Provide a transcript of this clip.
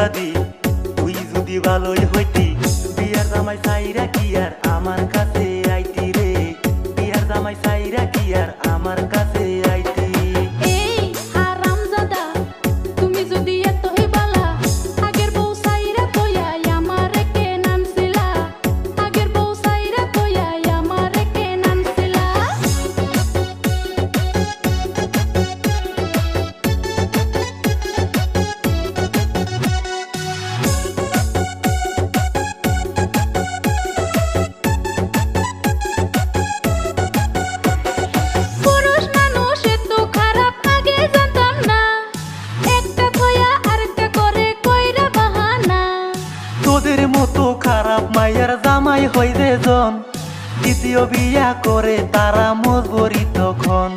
বাদী তুই যদি ভালোই হইতি বিয়ার জামাই সাইরা কি আর আমার কাছে আইতি রে বিয়ার জামাই সাইরা কি আর আমার কাছে আইতি এই হারামজাদা তুমি যদি এতই বালা আগের বউ সাইরা কইয়া আমারে কেন আনছিলা আগের বউ সাইরা কইয়া আমারে কেন আনছিলা পুরুষ মানুষ এত খারাপ আগে জানতাম না একটা কইয়া আরেকটা করে কইরা বাহানা তোদের মতো খারাপ মাইয়ার জামাই হই যে জন দ্বিতীয় বিয়া করে তারা মজবুরি তখন